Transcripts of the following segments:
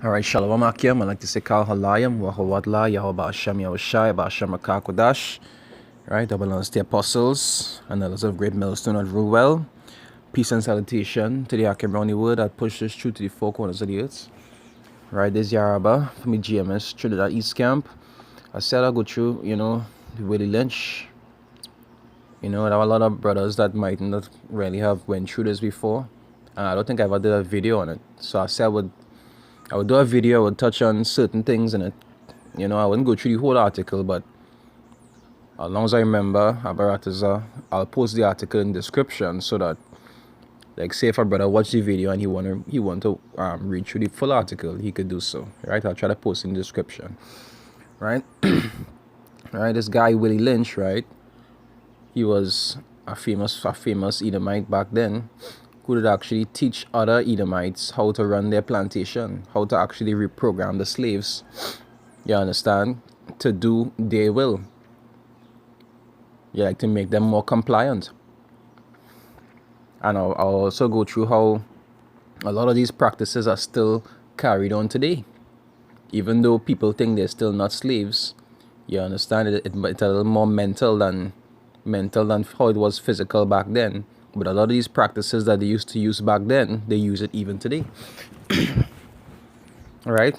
Alright, Shalom Akim. I like to say Kal Halayim, Wahawadla, Yahweh Hashem Yahushai, Hashem Akakodash. Right, double honors to the apostles and others of great millstone that rule well. Peace and salutation to the Akim Brownie word that pushes truth to the four corners of the earth. Right, this Yaraba from the GMS Trinidad East Camp. I said I'll go through, the Willie Lynch. There are a lot of brothers that might not really have went through this before. And I don't think I ever did a video on it. So I said I would do a video, I would touch on certain things in it. I wouldn't go through the whole article, but as long as I remember, I'll post the article in the description so that, like, say if a brother watched the video and he want to read through the full article, he could do so. Right? I'll try to post in the description. Right? Right? This guy Willie Lynch, right? He was a famous Edomite back then, who did actually teach other Edomites how to run their plantation, how to actually reprogram the slaves, you understand, to do their will. You like to make them more compliant. And I'll also go through how a lot of these practices are still carried on today. Even though people think they're still not slaves, you understand, it's a little more mental than how it was physical back then. But a lot of these practices that they used to use back then, they use it even today. All right.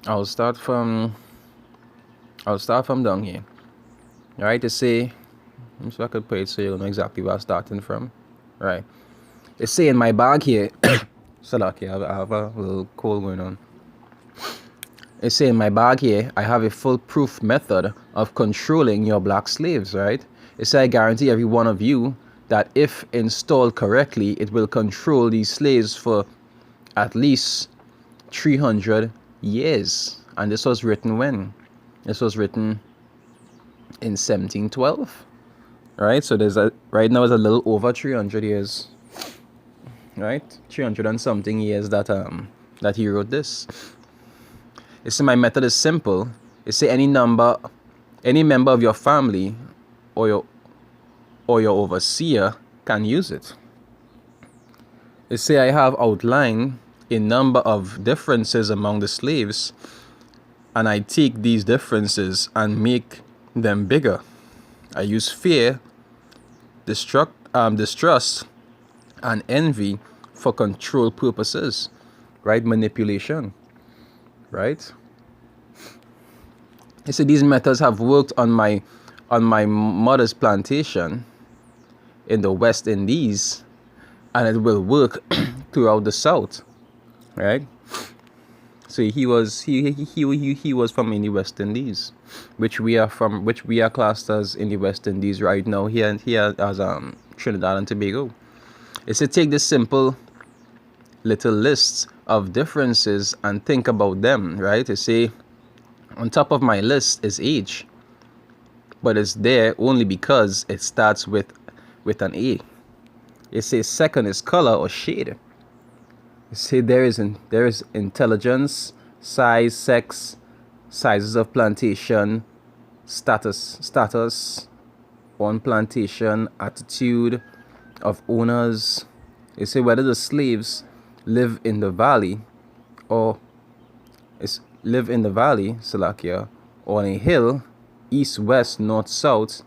I'll start from down here. All right. To say, so I could put it so you know exactly where I'm starting from. All right. It's say in my bag here. So lucky, I have a little cold going on. It's say in my bag here, I have a foolproof method of controlling your black slaves. Right. It's I guarantee every one of you that if installed correctly, it will control these slaves for at least 300 years. And this was written when? This was written in 1712. Right? So right now it's a little over 300 years. Right? 300 and something years that he wrote this. It's my method is simple. It's any member of your family or your overseer can use it. It say I have outlined a number of differences among the slaves, and I take these differences and make them bigger. I use fear, distrust, and envy for control purposes, right? Manipulation, right? You see, these methods have worked on my mother's plantation in the West Indies, and it will work throughout the South, right? So he was from in the West Indies, which we are classed as in the West Indies right now here as Trinidad and Tobago. It's to take this simple little list of differences and think about them, right? To say on top of my list is age, but it's there only because it starts with an A. It says second is color or shade. It says there is intelligence, size, sex, sizes of plantation, status on plantation, attitude of owners. It says whether the slaves live in the valley Salakia, or on a hill, east, west, north, south,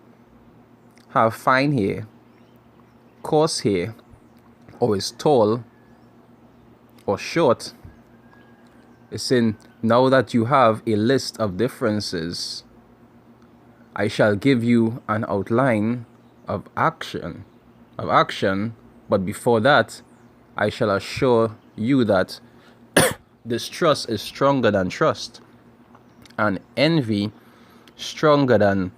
have fine hair, coarse hair, or is tall or short. It's in now that you have a list of differences, I shall give you an outline of action, but before that, I shall assure you that distrust is stronger than trust, and envy stronger than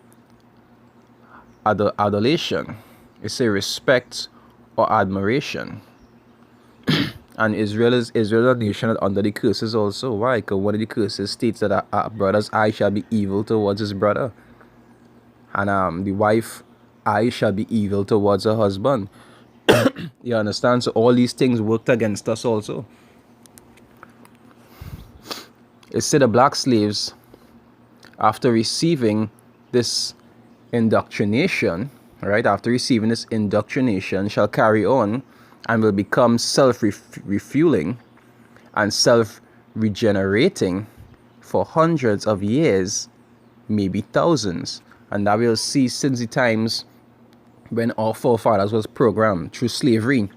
adulation. It's a respect or admiration. And Israel is a nation under the curses also. Why? Because one of the curses states that a brother's eye shall be evil towards his brother, and the wife eye shall be evil towards her husband. You understand? So all these things worked against us also. It said the black slaves, after receiving this indoctrination, right? After receiving this indoctrination, shall carry on and will become self-refueling and self-regenerating for hundreds of years, maybe thousands. And that we'll see since the times when our forefathers was programmed through slavery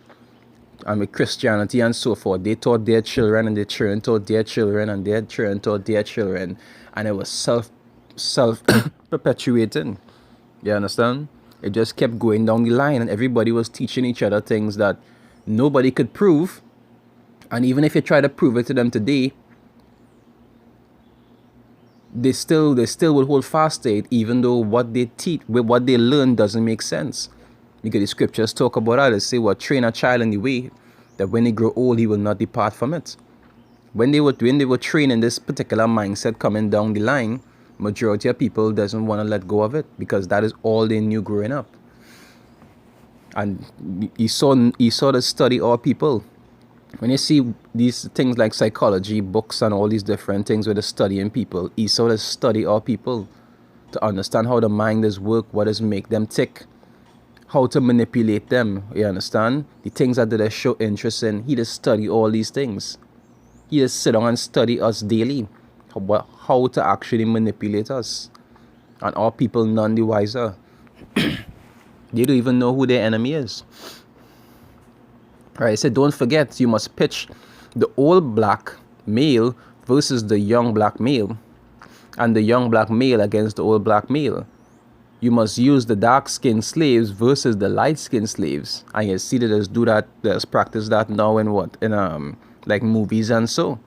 and with Christianity and so forth. They taught their children, and their children taught their children, and their children taught their children, and it was self perpetuating. You understand? It just kept going down the line, and everybody was teaching each other things that nobody could prove. And even if you try to prove it to them today, they still would hold fast to it, even though what they teach, what they learn, doesn't make sense. Because the scriptures talk about that. They say, "Well, train a child in the way that when he grow old, he will not depart from it." When they were training this particular mindset coming down the line, majority of people doesn't want to let go of it because that is all they knew growing up. And he saw the study all people. When you see these things like psychology books and all these different things with the studying people, he sort of study all people to understand how the mind does work, what does make them tick, how to manipulate them. You understand? The things that they show interest in, he just study all these things. He just sit down and study us daily, how to actually manipulate us. And all people none the wiser. They don't even know who their enemy is. Right, so don't forget, you must pitch the old black male versus the young black male, and the young black male against the old black male. You must use the dark-skinned slaves versus the light-skinned slaves. And you see that there's practice that now in like movies and so.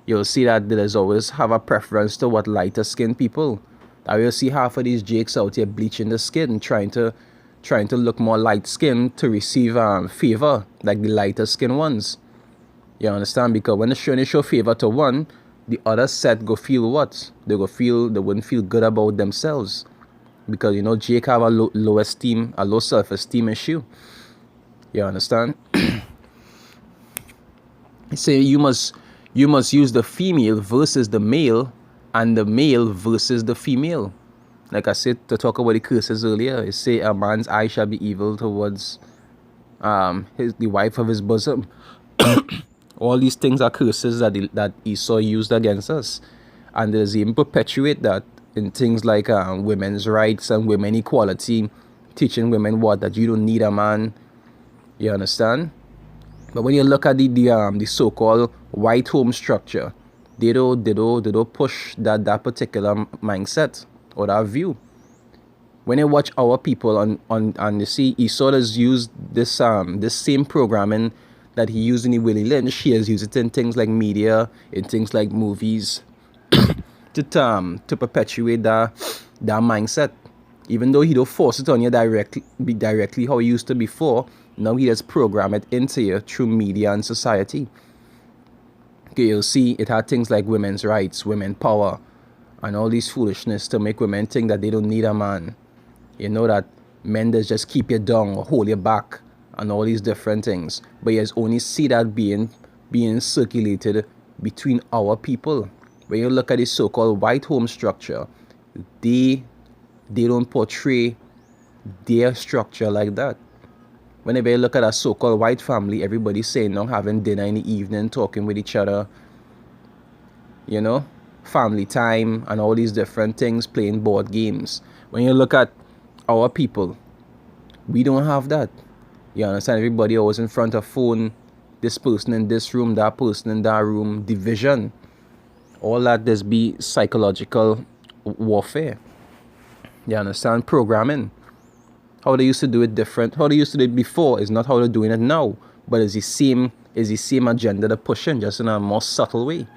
You'll see that there's always have a preference to what lighter-skinned people. I will see half of these jakes out here bleaching the skin, trying to look more light-skinned to receive favor, like the lighter-skinned ones. You understand? Because when they show favor to one, the other set go feel what? They wouldn't feel good about themselves. Because, Jake have a low self-esteem issue. You understand? Say you must use the female versus the male, and the male versus the female. Like I said, to talk about the curses earlier, it say a man's eye shall be evil towards the wife of his bosom. All these things are curses that Esau used against us. And there's even perpetuate that in things like women's rights and women equality, teaching women that you don't need a man. You understand? But when you look at the so-called white home structure, they don't push that particular mindset or that view. When you watch our people on you see Esau has used this same programming that he used in the Willie Lynch. He has used it in things like media, in things like movies, to perpetuate that mindset. Even though he don't force it on you directly how he used to before, now he has programmed it into you through media and society. Okay, you'll see it had things like women's rights, women power, and all these foolishness to make women think that they don't need a man. You know that men that just keep you down or hold you back and all these different things. But you only see that being circulated between our people. When you look at the so-called white home structure, they don't portray their structure like that. Whenever you look at a so-called white family, everybody's saying now having dinner in the evening, talking with each other, family time and all these different things, playing board games. When you look at our people, we don't have that. You understand? Everybody always in front of phone, this person in this room, that person in that room, division. All that there's be psychological warfare. You understand? Programming. How they used to do it different. How they used to do it before is not how they're doing it now. But it's the same agenda they're pushing, just in a more subtle way.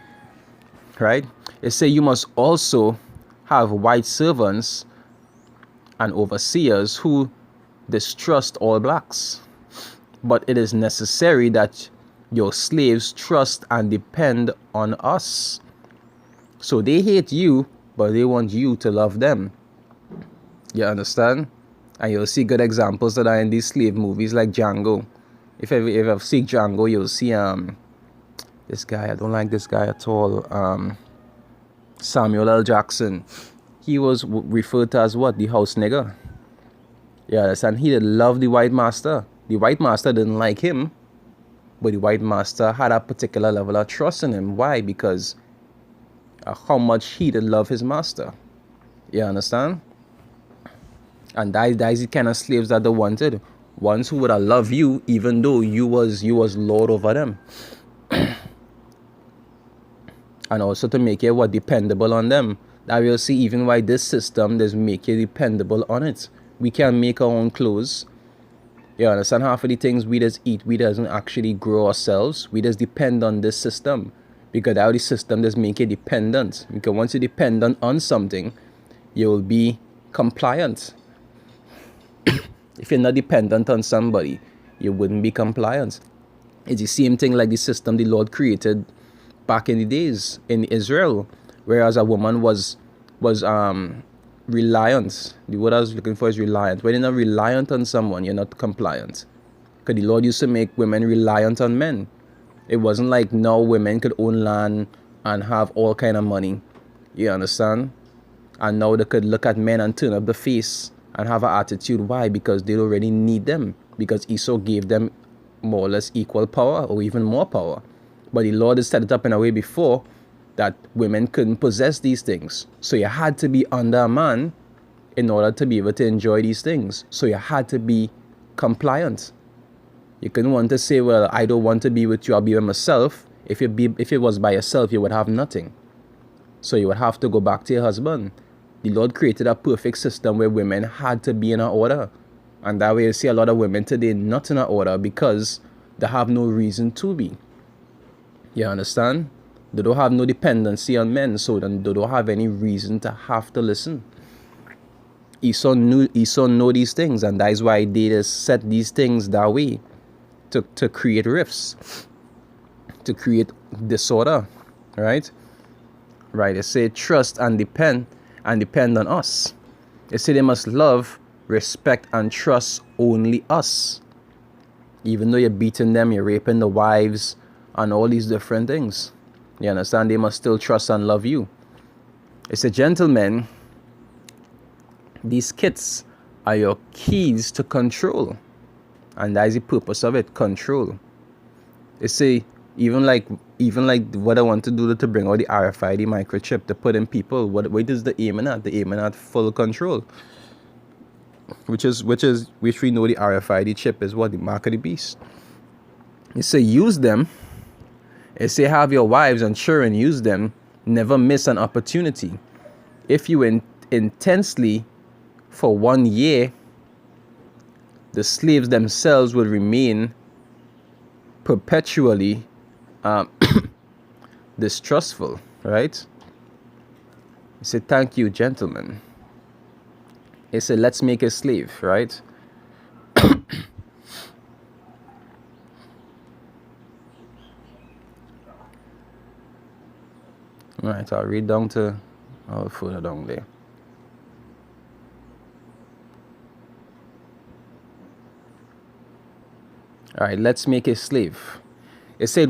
Right? It say you must also have white servants and overseers who distrust all blacks. But it is necessary that your slaves trust and depend on us. So they hate you, but they want you to love them. You understand? And you'll see good examples that are in these slave movies like Django. If you ever see Django, you'll see this guy. I don't like this guy at all. Samuel L. Jackson. He was referred to as what? The house nigger. Yeah, and he did love the white master. The white master didn't like him, but the white master had a particular level of trust in him. Why? Because how much he did love his master. You understand? And that is the kind of slaves that they wanted. Ones who would have loved you even though you was lord over them. And also to make you dependable on them. That we'll see even why this system does make you dependable on it. We can make our own clothes. You understand? Half of the things we just eat, we doesn't actually grow ourselves. We just depend on this system. Because how the system does make you dependent. Because once you're dependent on something, you will be compliant. If you're not dependent on somebody, you wouldn't be compliant. It's the same thing like the system the Lord created back in the days in Israel, whereas a woman was reliant. The word I was looking for is reliant. When you're not reliant on someone, you're not compliant. Because the Lord used to make women reliant on men. It wasn't like now women could own land and have all kind of money. You understand? And now they could look at men and turn up the face and have an attitude. Why? Because they already need them. Because Esau gave them more or less equal power or even more power. But the Lord has set it up in a way before that women couldn't possess these things. So you had to be under a man in order to be able to enjoy these things. So you had to be compliant. You couldn't want to say, well, I don't want to be with you, I'll be with myself. If it was by yourself, you would have nothing. So you would have to go back to your husband. The Lord created a perfect system where women had to be in an order. And that way you see a lot of women today not in an order because they have no reason to be. You understand? They don't have no dependency on men, so then they don't have any reason to have to listen. Esau know these things, and that is why they just set these things that way to create rifts, to create disorder, right? Right, they say trust and depend on us. They say they must love, respect, and trust only us. Even though you're beating them, you're raping the wives, and all these different things. You understand? They must still trust and love you. It's a gentleman. These kids are your keys to control. And that is the purpose of it, control. They say, even like what I want to do to bring out the RFID microchip to put in people, what is the aiming at? The aiming at full control. Which we know the RFID chip is what? The mark of the beast. They say use them. They say have your wives and children use them. Never miss an opportunity. If you intensely for 1 year, the slaves themselves will remain perpetually distrustful, right? He said, thank you, gentlemen. He said, let's make a slave, right? All right, I'll read down to further down there. All right, let's make a slave. It said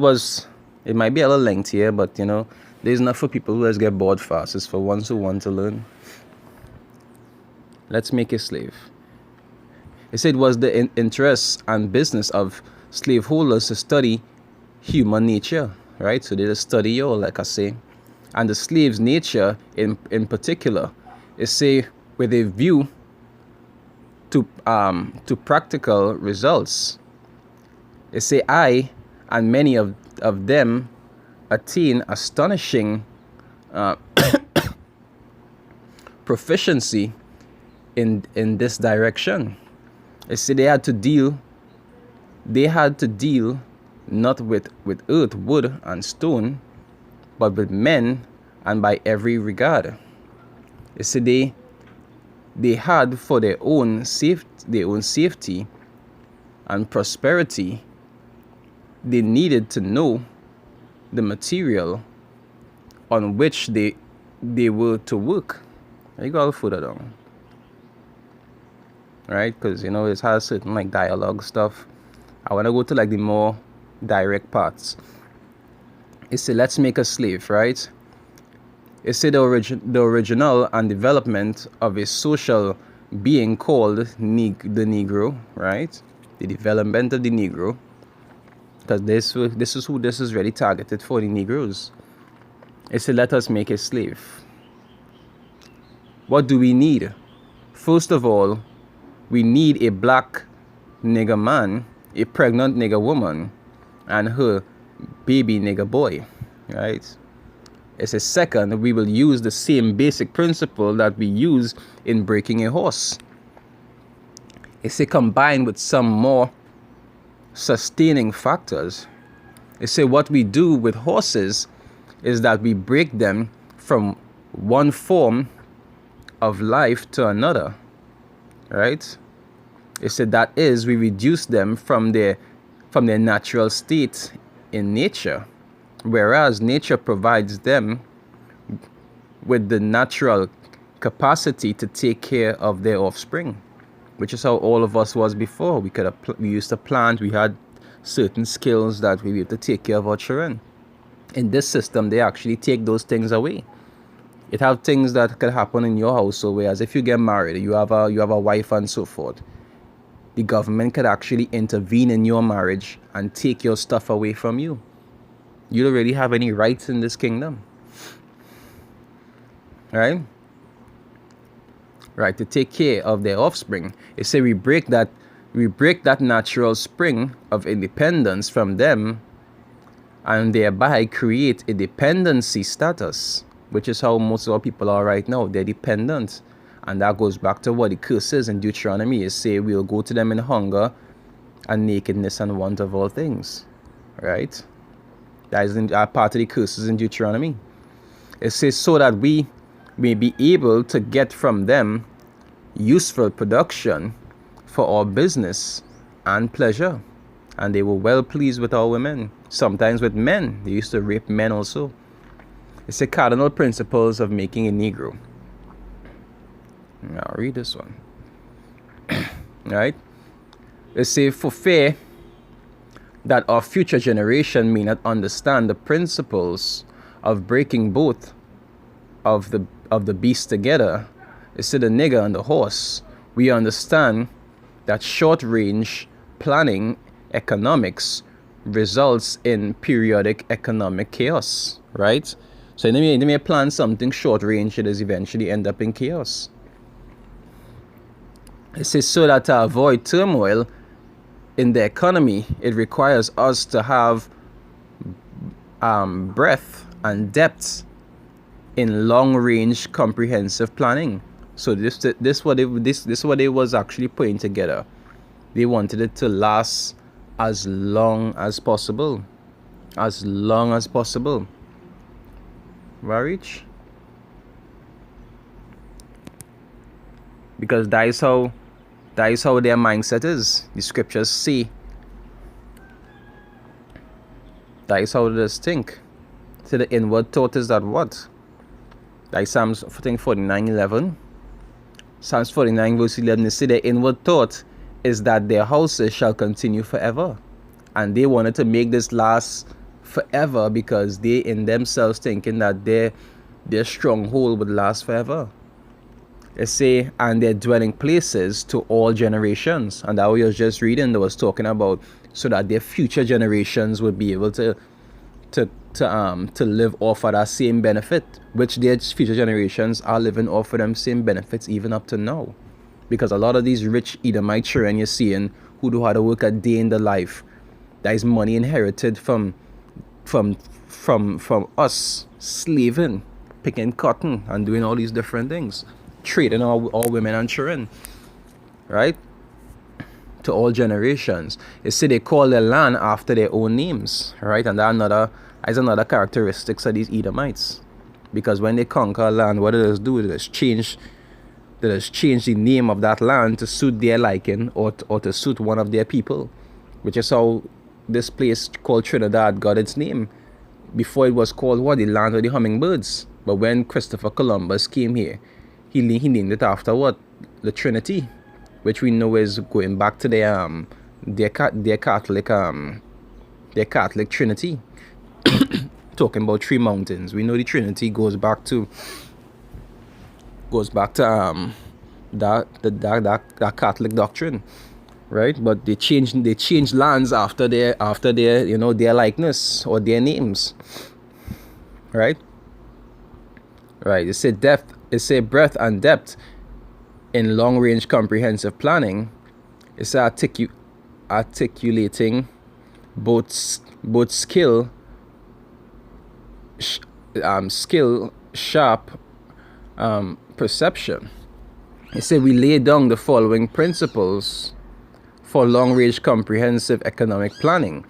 it might be a little lengthier, but there's enough for people who just get bored fast. It's for ones who want to learn. Let's make a slave. It said it was the interest and business of slaveholders to study human nature, right? So they just study you, like I say. And the slave's nature in particular is say with a view to practical results. They say I and many of them attain astonishing proficiency in this direction. They say they had to deal not with earth, wood, and stone, but with men and by every regard. They say they had for their own safety and prosperity, they needed to know the material on which they were to work. You gotta further down, right? Because it has certain like dialogue stuff. I want to go to like the more direct parts. It said, let's make a slave, right? It said the original and development of a social being called the Negro, right? The development of the Negro. because this is really targeted for the Negroes. It said, let us make a slave. What do we need? First of all, we need a black nigger man, a pregnant nigger woman, and her baby nigger boy, right? It's a second, we will use the same basic principle that we use in breaking a horse. It's a combined with some more sustaining factors. It's a what we do with horses is that we break them from one form of life to another, right? It said that is, we reduce them from their natural state in nature, whereas nature provides them with the natural capacity to take care of their offspring, which is how all of us was before. We used to plant, we had certain skills that we were able to take care of our children. In this system, they actually take those things away. It have things that could happen in your household, whereas if you get married, you have a wife and so forth, the government could actually intervene in your marriage and take your stuff away from you. You don't really have any rights in this kingdom, right? Right, to take care of their offspring. It say we break that natural spring of independence from them, and thereby create a dependency status, which is how most of our people are right now. They're dependent. And that goes back to what the curse is in Deuteronomy. It say we'll go to them in hunger and nakedness and want of all things, right? That is part of the curses in Deuteronomy. It says so that we may be able to get from them useful production for our business and pleasure. And they were well pleased with our women, sometimes with men. They used to rape men also. It's the cardinal principles of making a Negro. Now read this one. Right? It says, for fear that our future generation may not understand the principles of breaking both of the beasts together, it said the nigger and the horse, we understand that short range planning economics results in periodic economic chaos, right? So they may plan something short range, it does eventually end up in chaos. It says so that to avoid turmoil in the economy, it requires us to have breadth and depth in long-range comprehensive planning. So this what they was actually putting together. They wanted it to last as long as possible, as long as possible. Right? Because that is how their mindset is. The scriptures say that is how they think. So the inward thought is that what? That is Psalms 49:11. Psalms 49 verse 11, they say the inward thought is that their houses shall continue forever. And they wanted to make this last forever because they in themselves thinking that their stronghold would last forever. They say, and their dwelling places to all generations. And that we was just reading, that was talking about so that their future generations would be able to live off of that same benefit, which their future generations are living off of them same benefits even up to now. Because a lot of these rich Edomite children you're seeing who do how to work a day in the life, that is money inherited from us slaving, picking cotton and doing all these different things, trading all women and children, right? To all generations. They say they call their land after their own names, right? And that is another characteristics of these Edomites. Because when they conquer land, what it does do is change the name of that land to suit their liking or to suit one of their people, which is how this place called Trinidad got its name. Before it was called what? The land of the hummingbirds. But when Christopher Columbus came here, he named it after what? The Trinity, which we know is going back to their Catholic Trinity. Talking about three mountains, we know the Trinity goes back to that Catholic doctrine. right? But they change lands after their their likeness or their names, right? Right. It say breadth and depth in long range comprehensive planning. It's articulating both skill, sharp perception. It said we lay down the following principles for long range comprehensive economic planning.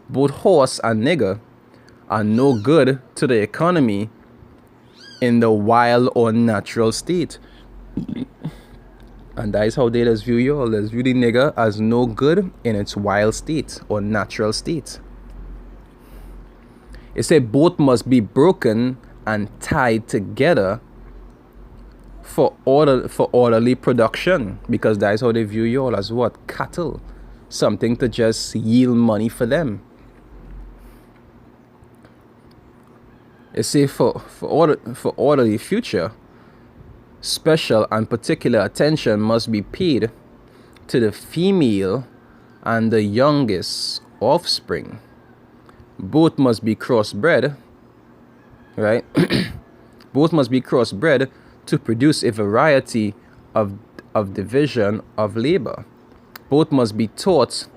Both horse and nigger are no good to the economy in the wild or natural state. And that is how they just view you all. Let's view the nigger as no good in its wild state or natural state. It said both must be broken and tied together for orderly production, because that is how they view you all, as what? Cattle. Something to just yield money for them. It say for orderly future, special and particular attention must be paid to the female and the youngest offspring. Both must be crossbred, right? Both must be crossbred to produce a variety of division of labor. Both must be taught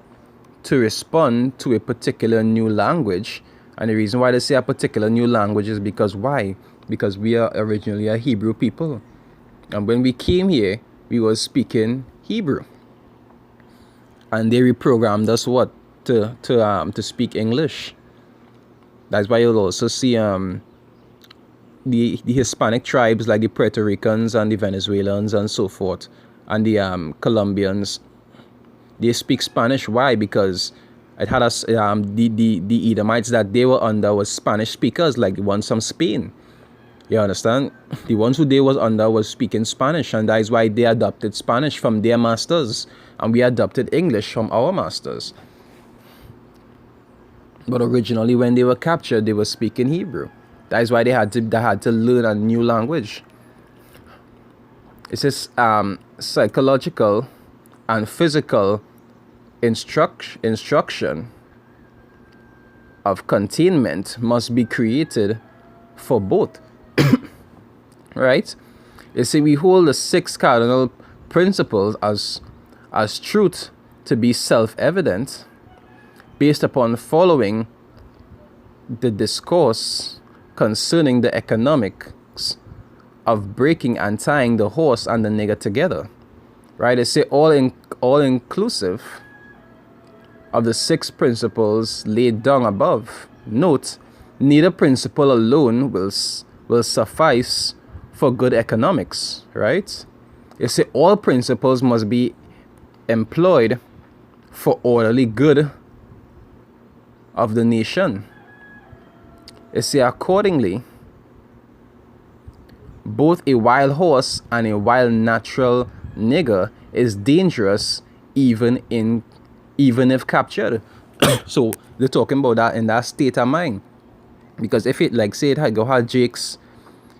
to respond to a particular new language. And the reason why they say a particular new language is because why? Because we are originally a Hebrew people. And when we came here, we were speaking Hebrew. And they reprogrammed us what? To speak English. That's why you'll also see the Hispanic tribes like the Puerto Ricans and the Venezuelans and so forth, and the Colombians, they speak Spanish. Why? Because it had us the Edomites that they were under was Spanish speakers, like the ones from Spain. You understand? The ones who they was under was speaking Spanish, and that is why they adopted Spanish from their masters, and we adopted English from our masters. But originally, when they were captured, they were speaking Hebrew. That is why they had to learn a new language. It says psychological and physical instruction of containment must be created for both. Right? You see, we hold the 6 cardinal principles as truth to be self-evident based upon following the discourse concerning the economics of breaking and tying the horse and the nigger together. Right? They say all inclusive of the 6 principles laid down above. Note, neither principle alone will suffice for good economics, right? You see, all principles must be employed for orderly good of the nation. You see, accordingly, both a wild horse and a wild natural nigger is dangerous even if captured. So they're talking about that in that state of mind. Because if it, like, say it had go have Jakes,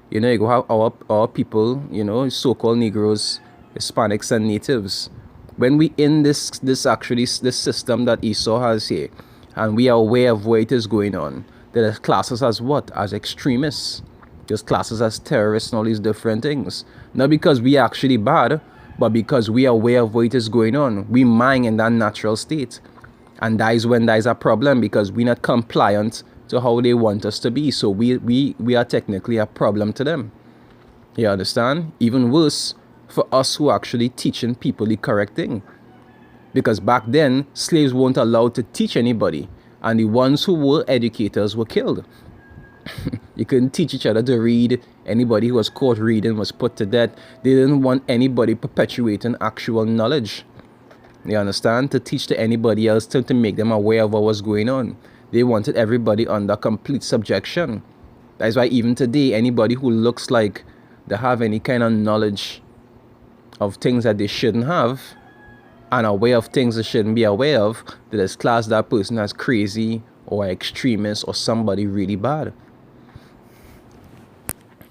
you know, you go have our people, you know, so-called Negroes, Hispanics and natives. When we in this system that Esau has here, and we are aware of where it is going on, there are classes as what? As extremists. There's classes as terrorists and all these different things. Not because we are actually bad, but because we are aware of what is going on. We mind in that natural state. And that is when there is a problem, because we're not compliant to how they want us to be. So we are technically a problem to them. You understand? Even worse for us who are actually teaching people the correct thing. Because back then, slaves weren't allowed to teach anybody. And the ones who were educators were killed. You couldn't teach each other to read. Anybody who was caught reading was put to death. They didn't want anybody perpetuating actual knowledge. You understand? To teach to anybody else, to make them aware of what was going on. They wanted everybody under complete subjection. That's why even today, anybody who looks like they have any kind of knowledge of things that they shouldn't have, and aware of things they shouldn't be aware of, they just class that person as crazy or extremist or somebody really bad.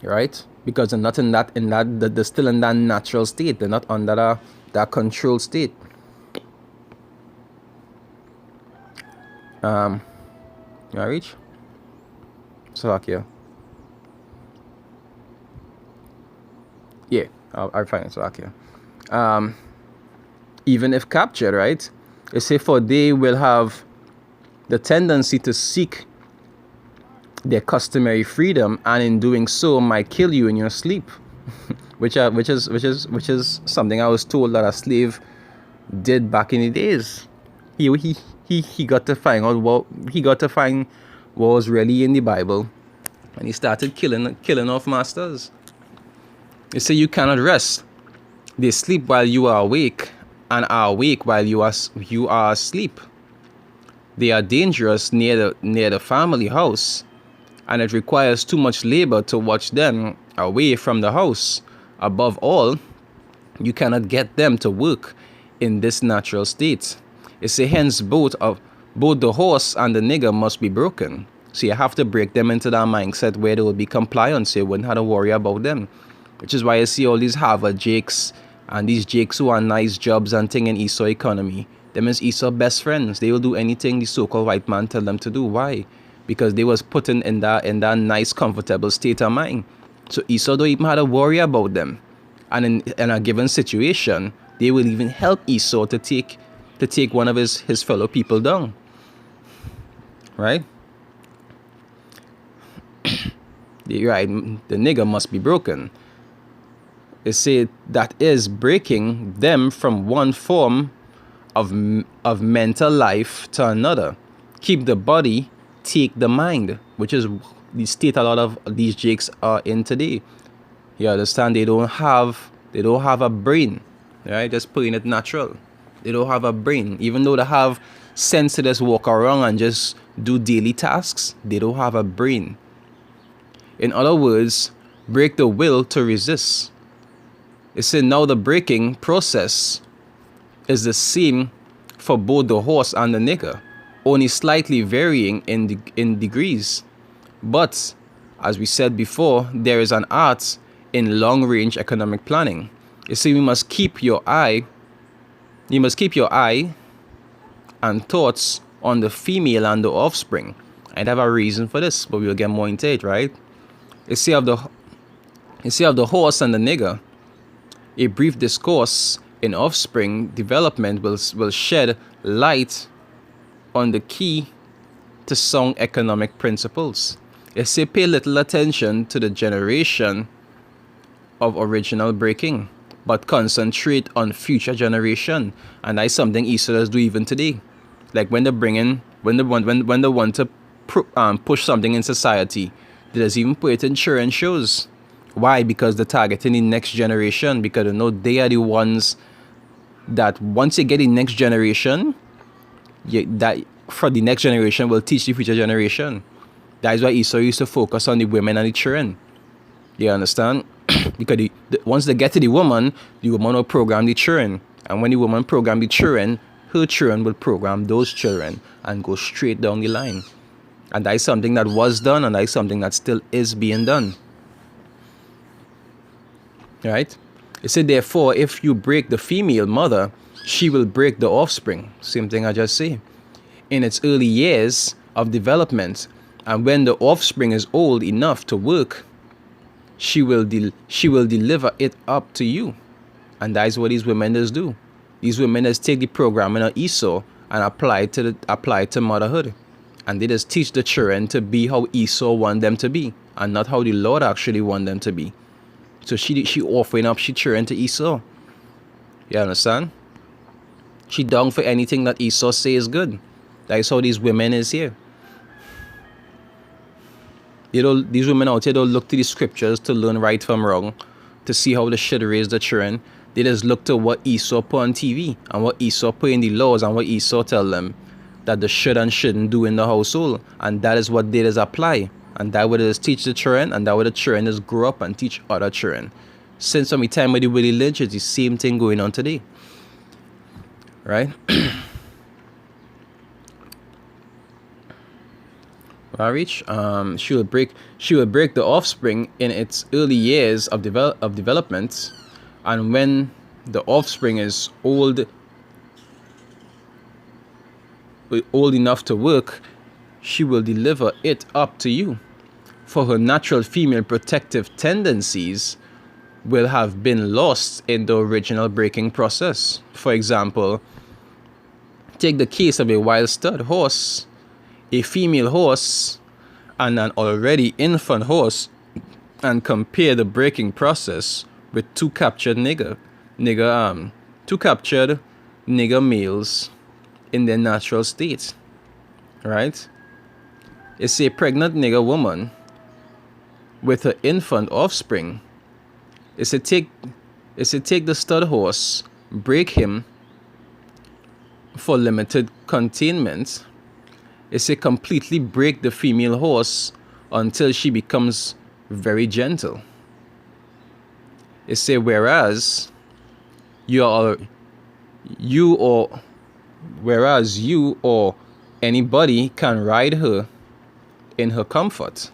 Right? Because they're not they're still in that natural state. They're not under that controlled state. You wanna reach? Slovakia. Yeah, I'll find it. Slovakia. Even if captured, right? They say for they will have the tendency to seek their customary freedom, and in doing so might kill you in your sleep. which is something I was told that a slave did back in the days. He got to find out what was really in the Bible, and he started killing off masters. They say you cannot rest. They sleep while you are awake, and are awake while you are asleep. They are dangerous near the family house, and it requires too much labor to watch them away from the house. Above all, you cannot get them to work in this natural state. It say hence both the horse and the nigger must be broken. So you have to break them into that mindset where they will be compliant, so you wouldn't have to worry about them. Which is why you see all these Harvard jakes and these jakes who are nice jobs and thing in Esau economy. Them is Esau best friends. They will do anything the so-called white man tell them to do. Why? Because they was put in that nice, comfortable state of mind. So Esau don't even have to worry about them. And in a given situation, they will even help Esau to take one of his fellow people down. Right? Right, the nigger must be broken. They say that is breaking them from one form of mental life to another. Keep the body, take the mind, which is the state a lot of these jakes are in today. You understand? They don't have a brain, right? Just putting it natural. They don't have a brain, even though they have sense to just walk around and just do daily tasks. They don't have a brain. In other words, break the will to resist. It's in now the breaking process is the same for both the horse and the nigger, only slightly varying in degrees. But as we said before, there is an art in long-range economic planning. You see, you must keep your eye and thoughts on the female and the offspring. I'd have a reason for this, but we'll get more into it, right? You see of the horse and the nigger, a brief discourse in offspring development will shed light on the key to sound economic principles. You see, pay little attention to the generation of original breaking, but concentrate on future generation, and that's something Esau does do even today. Like when they want to push something in society, they just even put it in children shows. Why? Because they're targeting the next generation, because they know they are the ones that once you get the next generation, that for the next generation will teach the future generation. That is why Esau used to focus on the women and the children. You understand? Because once they get to the woman will program the children. And when the woman program the children, her children will program those children and go straight down the line. And that is something that was done, and that is something that still is being done. Right? It said, therefore, if you break the female mother, she will break the offspring. Same thing I just say. In its early years of development, and when the offspring is old enough to work, she will deliver it up to you. And that is what these women does do. These women just take the programming of Esau and apply it to motherhood. And they just teach the children to be how Esau want them to be, and not how the Lord actually want them to be. So she offering up she children to Esau. You understand? She down for anything that Esau say is good. That is how these women is here. These women out here don't look to the scriptures to learn right from wrong, to see how they should raise the children. They just look to what Esau put on TV and what Esau put in the laws and what Esau tell them that they should and shouldn't do in the household. And that is what they just apply. And that would just teach the children, and that would the children just grow up and teach other children. Since from the time of the Willie Lynch, it's the same thing going on today. Right? Marriage, she will break the offspring in its early years of development, and when the offspring is old old enough to work, she will deliver it up to you. For her natural female protective tendencies will have been lost in the original breaking process. For example, take the case of a wild stud horse, a female horse, and an already infant horse, and compare the breaking process with two captured nigger males in their natural state, right? It's a pregnant nigger woman with her infant offspring. It's to take the stud horse, break him for limited containment. It's to completely break the female horse until she becomes very gentle. It's a whereas you or anybody can ride her in her comfort.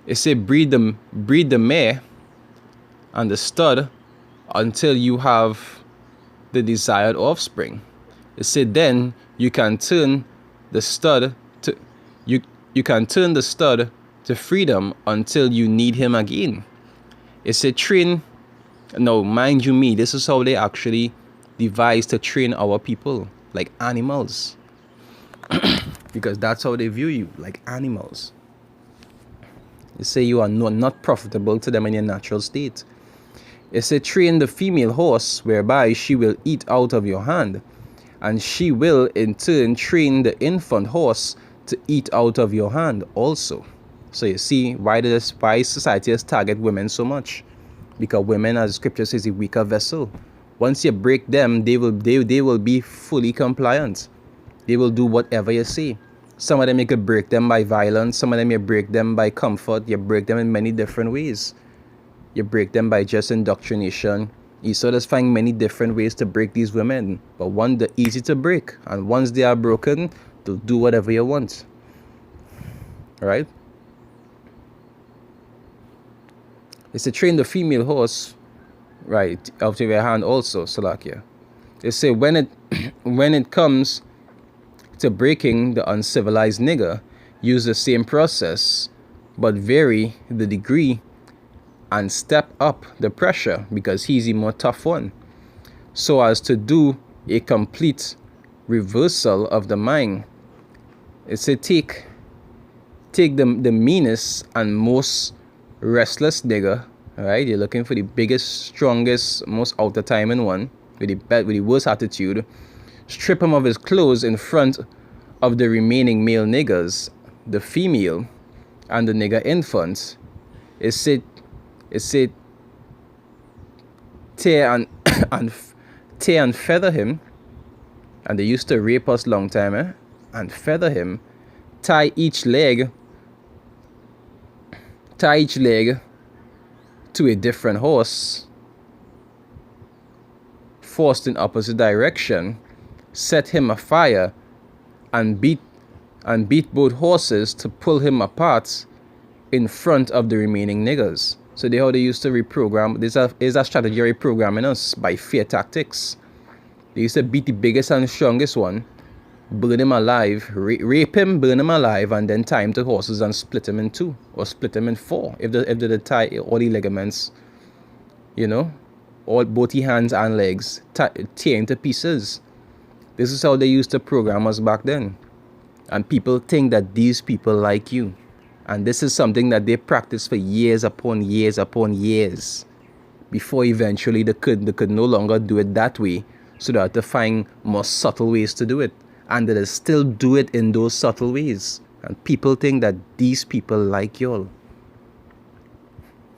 It's a breed the mare and the stud until you have the desired offspring. It said then you can turn the stud to freedom until you need him again. It's a train. No, mind you me, this is how they actually devised to train our people, like animals. Because that's how they view you, like animals. They say you are not profitable to them in your natural state. It's a train the female horse whereby she will eat out of your hand, and she will in turn train the infant horse to eat out of your hand also. So you see why society has targeted women so much, because women, as scripture says, is a weaker vessel. Once you break them, they will be fully compliant. They will do whatever you say. Some of them you could break them by violence. Some of them you break them by comfort. You break them in many different ways. You break them by just indoctrination. You sort of find many different ways to break these women. But one, they're easy to break. And once they are broken, they'll do whatever you want. Alright? It's to train the female horse, right, out of your hand also, Salakia. They say when it comes to breaking the uncivilized nigger, use the same process, but vary the degree and step up the pressure because he's a more tough one, so as to do a complete reversal of the mind. It's a take the meanest and most restless nigger, right? You're looking for the biggest, strongest, most out of timing one with the worst attitude. Strip him of his clothes in front of the remaining male niggers, the female and the nigger infants. It said tear and feather him, and they used to rape us long time, and feather him, tie each leg to a different horse, forced in opposite direction, set him afire, and beat both horses to pull him apart in front of the remaining niggers. So how they used to reprogram. This is a strategy of reprogramming us by fear tactics. They used to beat the biggest and strongest one, burn him alive, rape him, burn him alive, and then tie him to horses and split him in two or split him in four if they tie all the ligaments, both the hands and legs, tear him to pieces. This is how they used to program us back then. And people think that these people like you. And this is something that they practiced for years upon years upon years before eventually they could no longer do it that way, so they had to find more subtle ways to do it. And they still do it in those subtle ways. And people think that these people like y'all.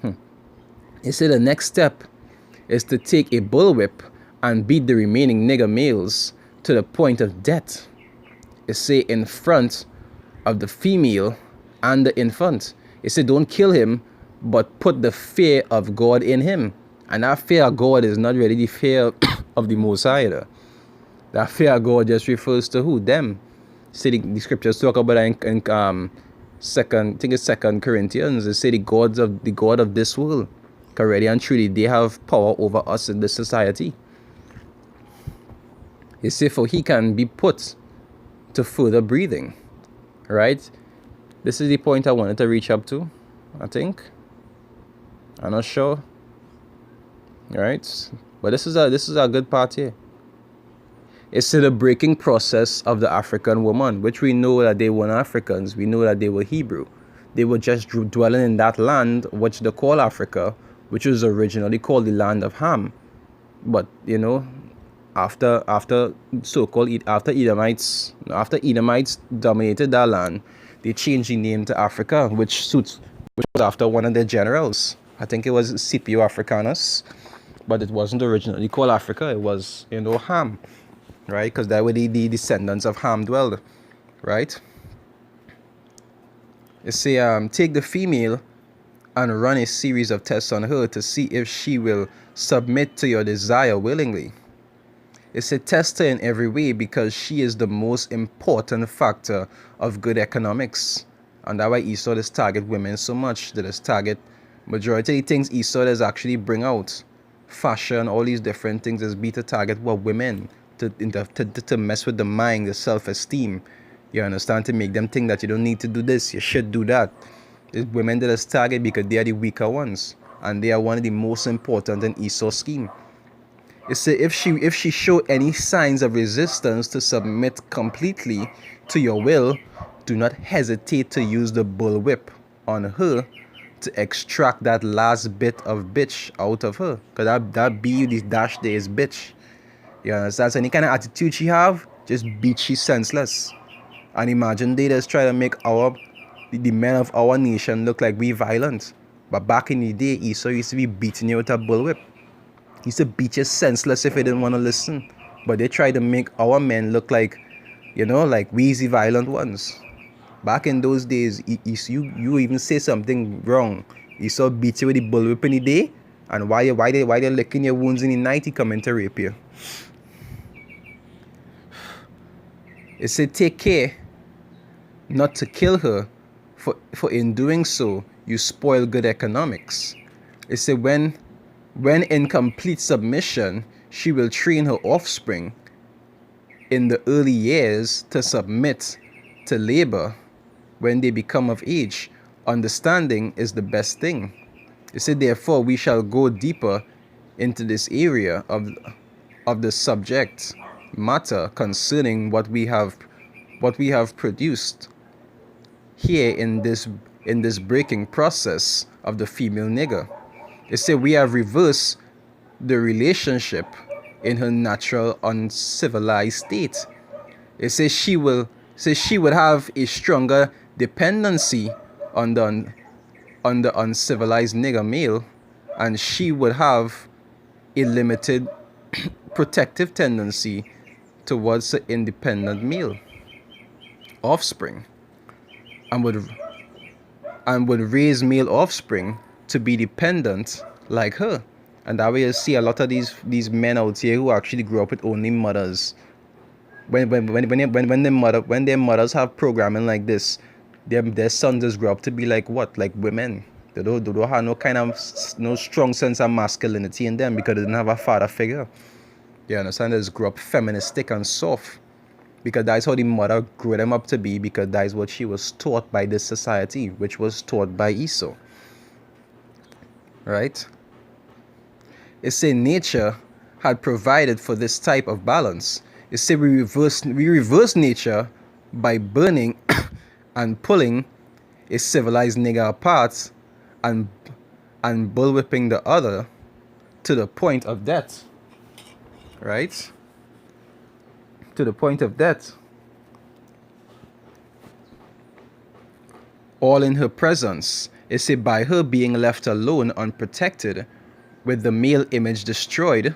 They say the next step is to take a bullwhip and beat the remaining nigger males to the point of death. They say in front of the female and the infant. They say don't kill him, but put the fear of God in him. And that fear of God is not really the fear of the Most High either. That fear of God just refers to who? Them. See, the scriptures talk about that in Second Corinthians. They say the God of this world. Already and truly, they have power over us in this society. They say, for he can be put to further breathing, right? This is the point I wanted to reach up to, I think. I'm not sure, right? But this is a good part here. It's the breaking process of the African woman, which we know that they weren't Africans. We know that they were Hebrew. They were just dwelling in that land, which they call Africa, which was originally called the land of Ham. But after Edomites dominated that land, they changed the name to Africa, which was after one of their generals. I think it was Scipio Africanus, but it wasn't originally called Africa. It was Ham, right? Because that were the descendants of Ham dwelled, right? It say take the female and run a series of tests on her to see if she will submit to your desire willingly. It's a test her in every way because she is the most important factor of good economics. And that's why Esau does target women so much. That is target majority of the things Esau does actually bring out. Fashion, all these different things is be to target women. To mess with the mind, the self-esteem. You understand? To make them think that you don't need to do this, you should do that. It's women that is target because they are the weaker ones. And they are one of the most important in Esau's scheme. It say if she show any signs of resistance to submit completely to your will, do not hesitate to use the bullwhip on her to extract that last bit of bitch out of her. Because that B, this dash there is bitch. You understand? So any kind of attitude she have, just beat she senseless. And imagine they just try to make the men of our nation look like we violent. But back in the day, Esau used to be beating you with a bullwhip. He used to beat you senseless if you didn't want to listen. But they try to make our men look like, like wheezy violent ones. Back in those days, you even say something wrong, Esau beat you with the bullwhip in the day, and while they're licking your wounds in the night, he come in to rape you. It said take care not to kill her, for in doing so, you spoil good economics. It said when in complete submission, she will train her offspring in the early years to submit to labor when they become of age. Understanding is the best thing. It said, therefore, we shall go deeper into this area of the subject matter concerning what we have produced here in this breaking process of the female nigger. It said we have reversed the relationship in her natural uncivilized state. It says she would have a stronger dependency on the uncivilized nigger male, and she would have a limited protective tendency towards the independent male offspring, and would raise male offspring to be dependent like her. And that way you see a lot of these men out here who actually grew up with only mothers. When their mothers have programming like this, their sons just grow up to be like what? Like women. They don't have no strong sense of masculinity in them because they didn't have a father figure. You understand? They just grow up feministic and soft. Because that's how the mother grew them up to be, because that is what she was taught by this society, which was taught by Esau. Right? It say nature had provided for this type of balance. It say we reverse nature by burning and pulling a civilized nigger apart and bullwhipping the other to the point of death. Right? To the point of death. All in her presence. It say by her being left alone unprotected, with the male image destroyed,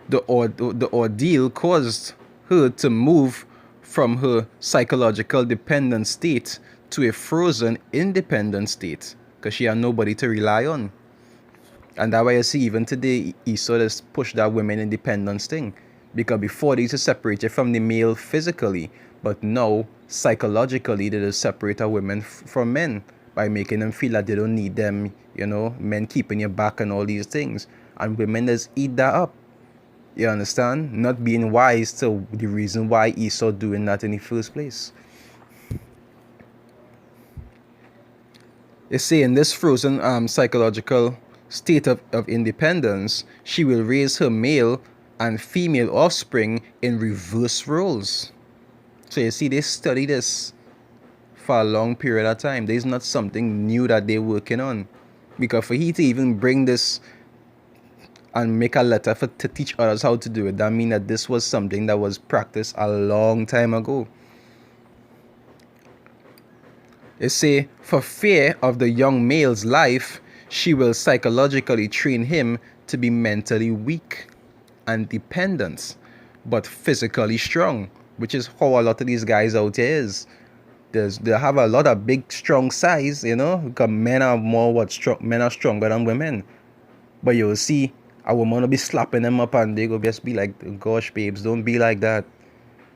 the ordeal caused her to move from her psychological dependent state to a frozen independent state, because she had nobody to rely on. And that's why you see even today Esau just push that women independence thing. Because before they used to separate you from the male physically, but now psychologically they just separate a women from men by making them feel that they don't need them, men keeping you back and all these things. And women just eat that up. You understand? Not being wise to the reason why Esau doing that in the first place. They say in this frozen psychological state of independence, she will raise her male and female offspring in reverse roles. So you see, they study this for a long period of time. There's not something new that they're working on. Because for he to even bring this and make a letter to teach others how to do it, that means that this was something that was practiced a long time ago. They say, for fear of the young male's life, she will psychologically train him to be mentally weak and dependent, but physically strong, which is how a lot of these guys out here is. They have a lot of big, strong size, because men are men are stronger than women. But you'll see a woman will be slapping them up and they go just be like, gosh, babes, don't be like that,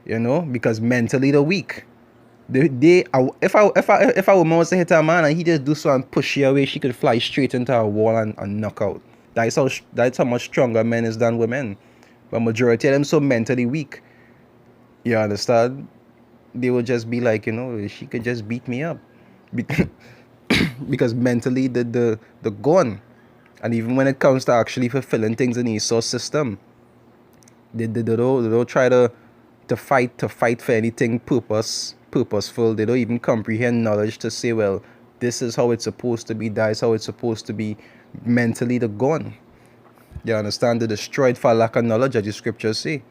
because mentally they're weak. If a woman was to hit a man and he just do so and push her away, she could fly straight into a wall and knock out. That's how much stronger men is than women. But majority of them so mentally weak. You understand? They will just be like, she could just beat me up. Because mentally they're gone. And even when it comes to actually fulfilling things in the Esau system, they don't try to fight for anything purposeful. They don't even comprehend knowledge to say, well, this is how it's supposed to be, that is how it's supposed to be. Mentally they're gone. You understand? They're destroyed for lack of knowledge, as the scriptures say.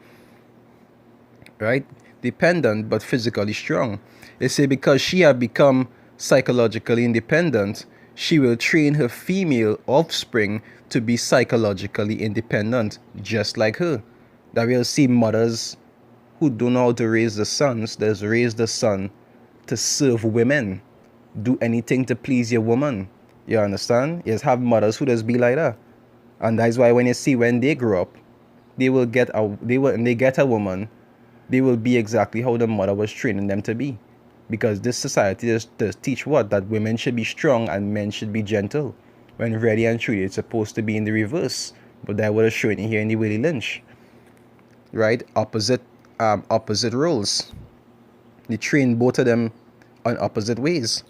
Right? Dependent but physically strong. They say because she had become psychologically independent, she will train her female offspring to be psychologically independent, just like her. That we'll see mothers who don't know how to raise the sons, there's raise the son to serve women. Do anything to please your woman. You understand? Yes, have mothers who just be like that. And that's why when you see when they grow up, when they get a woman, they will be exactly how the mother was training them to be. Because this society does teach what? That women should be strong and men should be gentle. When really and truly it's supposed to be in the reverse. But that was shown here in the Willie Lynch. Right? Opposite roles. They train both of them on opposite ways.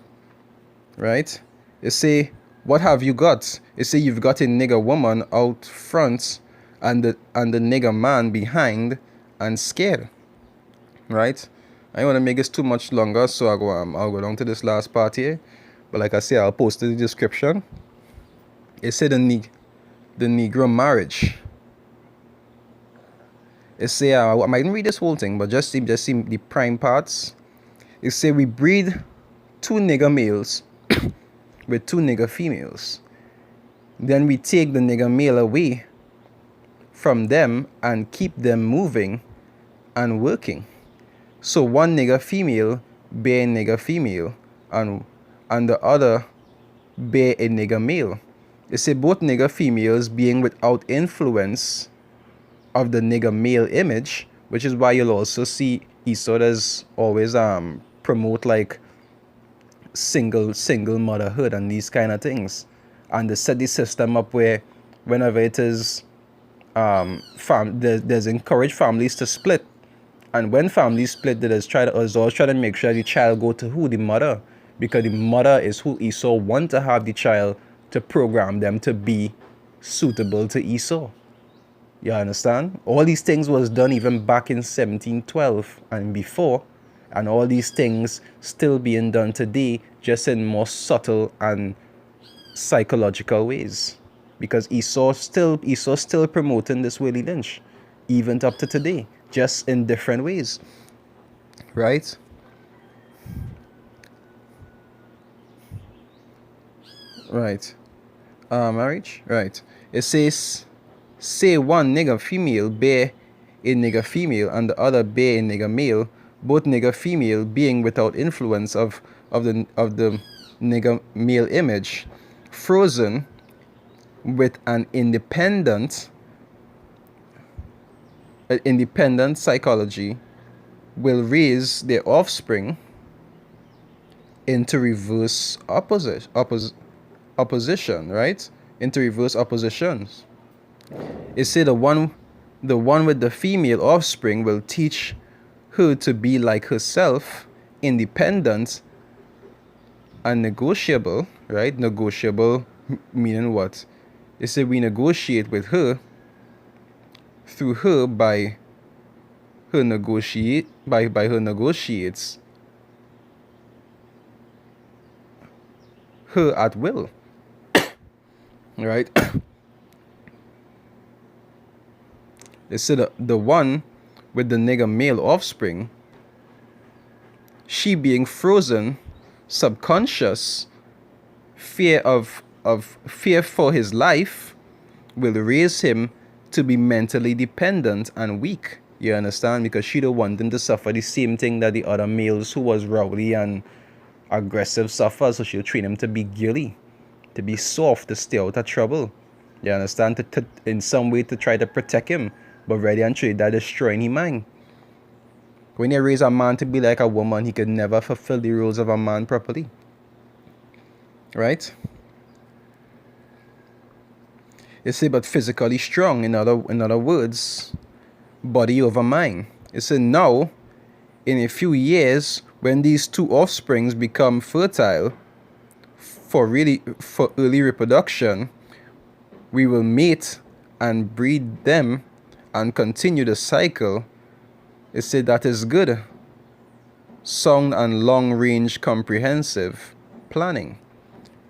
Right? They say, what have you got? They say you've got a nigger woman out front and the nigger man behind and scared. Right? I don't want to make this too much longer, so I'll go down to this last part here. But like I say, I'll post in the description. It said the Negro marriage. It say I might read this whole thing, but just see the prime parts. It say we breed 2 nigger males with 2 nigger females. Then we take the nigger male away from them and keep them moving and working. So one nigger female bear a nigger female and the other bear a nigger male. They say both nigger females being without influence of the nigger male image, which is why you'll also see Esau does always promote like single motherhood and these kind of things. And they set the system up where whenever it is there's encouraged families to split. And when families split, they always try to make sure the child go to who? The mother. Because the mother is who Esau want to have the child to program them to be suitable to Esau. You understand? All these things was done even back in 1712 and before. And all these things still being done today, just in more subtle and psychological ways. Because Esau still promoting this Willie Lynch, even up to today, just in different ways. Right? Right. Marriage? Right. It says, say one nigger female bear a nigger female and the other bear a nigger male, both nigger female being without influence of the nigger male image, frozen with an independent psychology, will raise their offspring into reverse opposition, right? Into reverse oppositions. It said the one the one with the female offspring will teach her to be like herself, independent and negotiable, right? Negotiable meaning what? They say we negotiate with her through her by her her negotiates her at will, right? They said the one with the nigger male offspring, she being frozen, subconscious, fear fear for his life will raise him to be mentally dependent and weak. You understand? Because she don't want him to suffer the same thing that the other males who was rowdy and aggressive suffer. So she'll train him to be girly, to be soft, to stay out of trouble. You understand? To in some way to try to protect him. But really and truly, that destroying his mind. When you raise a man to be like a woman, he could never fulfill the roles of a man properly. Right? You say, but physically strong, in other words, body over mind. You say, now, in a few years, when these two offsprings become fertile for early reproduction, we will mate and breed them and continue the cycle. It said that is good, sound and long-range comprehensive planning.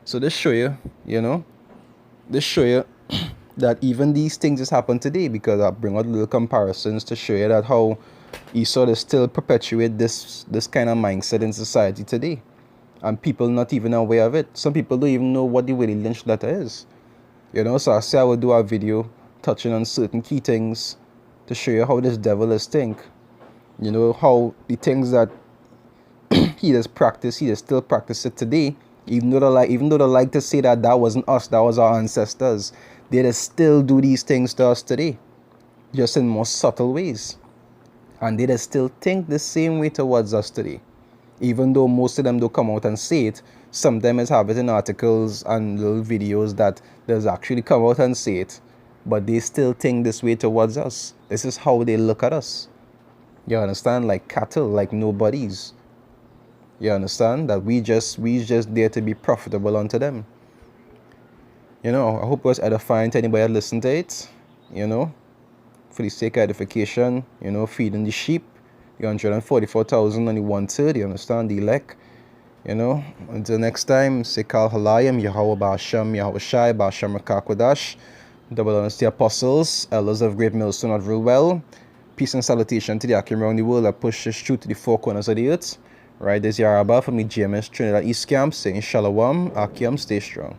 So this show you, this show you that even these things just happen today, because I bring out little comparisons to show you that how Esau is still perpetuate this kind of mindset in society today. And people not even aware of it. Some people don't even know what the Willie Lynch letter is. So I say I will do a video touching on certain key things to show you how this devil is think. How the things that he does practice, he does still practice it today. Even though they like to say that wasn't us, that was our ancestors, they just still do these things to us today, just in more subtle ways. And they just still think the same way towards us today. Even though most of them don't come out and say it, sometimes have it in articles and little videos that does actually come out and say it, but they still think this way towards us. This is how they look at us. You understand? Like cattle, like nobodies. You understand? That we just there to be profitable unto them. I hope it was edifying to anybody that listened to it. For the sake of edification, feeding the sheep. The 144,000 and the 1/3, you understand? The elect. Until next time, say Kal Halayim, Yahweh Ba'asham, Yahweh Shai, Ba'asham Rakakwadash, double honors to the apostles, elders of Great Millstone of Ruel. Peace and salutation to the Akim around the world that pushes through to the four corners of the earth. Right, this is Yaraba from the GMS Trinidad East Camp saying Shalom, Akim, stay strong.